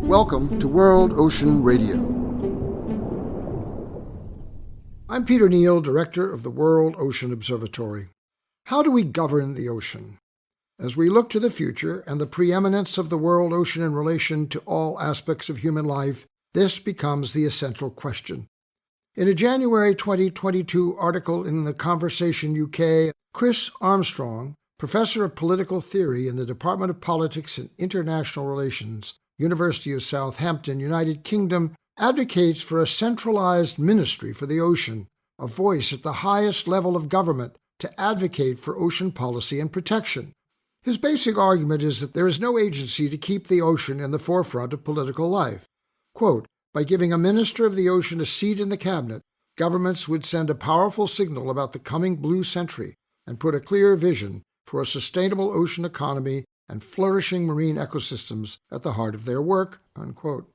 Welcome to World Ocean Radio. I'm Peter Neill, Director of the World Ocean Observatory. How do we govern the ocean? As we look to the future and the preeminence of the world ocean in relation to all aspects of human life, this becomes the essential question. In a January 2022 article in The Conversation UK, Chris Armstrong, Professor of Political Theory in the Department of Politics and International Relations, University of Southampton, United Kingdom, advocates for a centralized ministry for the ocean, a voice at the highest level of government to advocate for ocean policy and protection. His basic argument is that there is no agency to keep the ocean in the forefront of political life. Quote, by giving a minister of the ocean a seat in the cabinet, governments would send a powerful signal about the coming blue century and put a clear vision for a sustainable ocean economy and flourishing marine ecosystems at the heart of their work, unquote.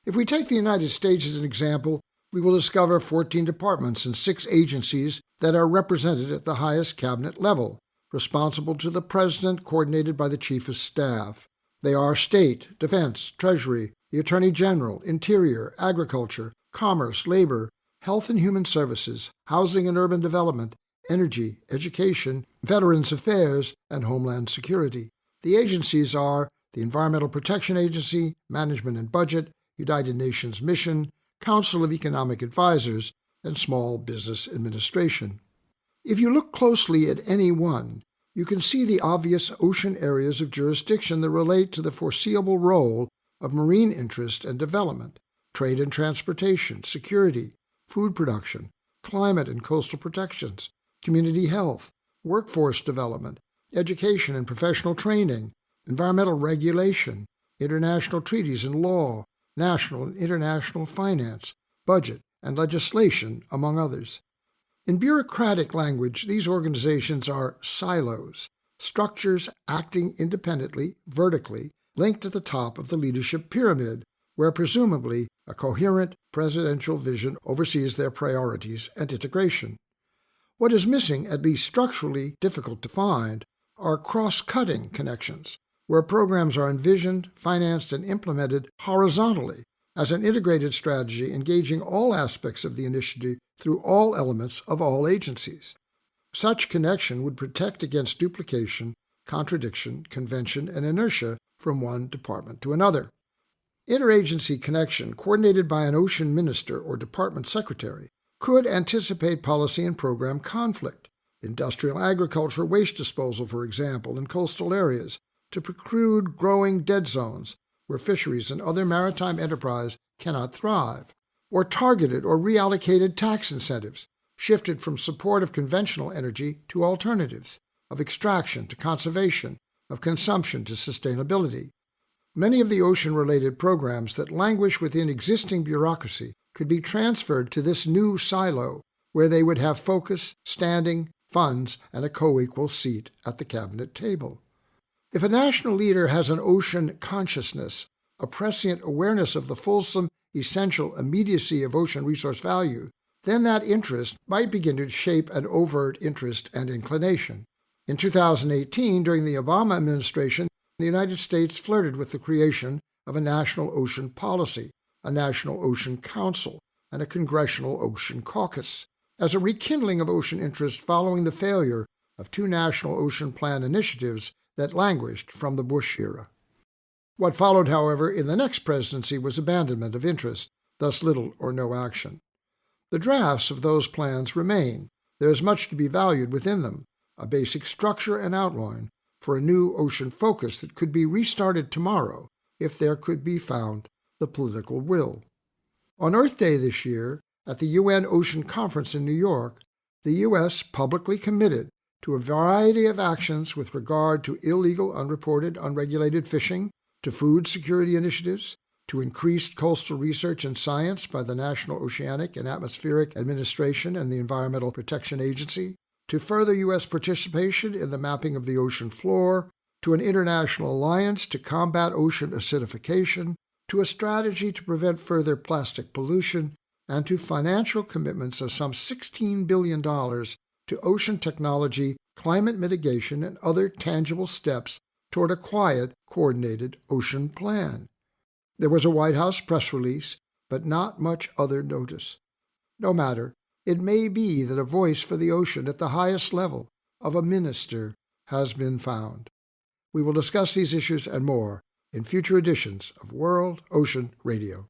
If we take the United States as an example, we will discover 14 departments and 6 agencies that are represented at the highest cabinet level, responsible to the President, coordinated by the Chief of Staff. They are State, Defense, Treasury, the Attorney General, Interior, Agriculture, Commerce, Labor, Health and Human Services, Housing and Urban Development, Energy, Education, Veterans Affairs, and Homeland Security. The agencies are the Environmental Protection Agency, Management and Budget, United Nations Mission, Council of Economic Advisors, and Small Business Administration. If you look closely at any one, you can see the obvious ocean areas of jurisdiction that relate to the foreseeable role of marine interest and development, trade and transportation, security, food production, climate and coastal protections, community health, workforce development, education and professional training, environmental regulation, international treaties and law, national and international finance, budget, and legislation, among others. In bureaucratic language, these organizations are silos, structures acting independently, vertically, linked at the top of the leadership pyramid, where presumably a coherent presidential vision oversees their priorities and integration. What is missing, at least structurally difficult to find, are cross-cutting connections, where programs are envisioned, financed, and implemented horizontally as an integrated strategy engaging all aspects of the initiative through all elements of all agencies. Such connection would protect against duplication, contradiction, convention, and inertia from one department to another. Interagency connection, coordinated by an ocean minister or department secretary, could anticipate policy and program conflict. Industrial agriculture waste disposal, for example, in coastal areas, to preclude growing dead zones where fisheries and other maritime enterprise cannot thrive, or targeted or reallocated tax incentives, shifted from support of conventional energy to alternatives, of extraction to conservation, of consumption to sustainability. Many of the ocean-related programs that languish within existing bureaucracy could be transferred to this new silo, where they would have focus, standing, funds, and a co-equal seat at the cabinet table. If a national leader has an ocean consciousness, a prescient awareness of the fulsome, essential immediacy of ocean resource value, then that interest might begin to shape an overt interest and inclination. In 2018, during the Obama administration, the United States flirted with the creation of a national ocean policy, a national ocean council, and a congressional ocean caucus, as a rekindling of ocean interest following the failure of 2 national ocean plan initiatives that languished from the Bush era. What followed, however, in the next presidency was abandonment of interest, thus little or no action. The drafts of those plans remain. There is much to be valued within them, a basic structure and outline for a new ocean focus that could be restarted tomorrow if there could be found the political will. On Earth Day this year, at the UN Ocean Conference in New York, the U.S. publicly committed to a variety of actions with regard to illegal, unreported, unregulated fishing, to food security initiatives, to increased coastal research and science by the National Oceanic and Atmospheric Administration and the Environmental Protection Agency, to further U.S. participation in the mapping of the ocean floor, to an international alliance to combat ocean acidification, to a strategy to prevent further plastic pollution, and to financial commitments of some $16 billion to ocean technology, climate mitigation, and other tangible steps toward a quiet, coordinated ocean plan. There was a White House press release, but not much other notice. No matter, it may be that a voice for the ocean at the highest level of a minister has been found. We will discuss these issues and more in future editions of World Ocean Radio.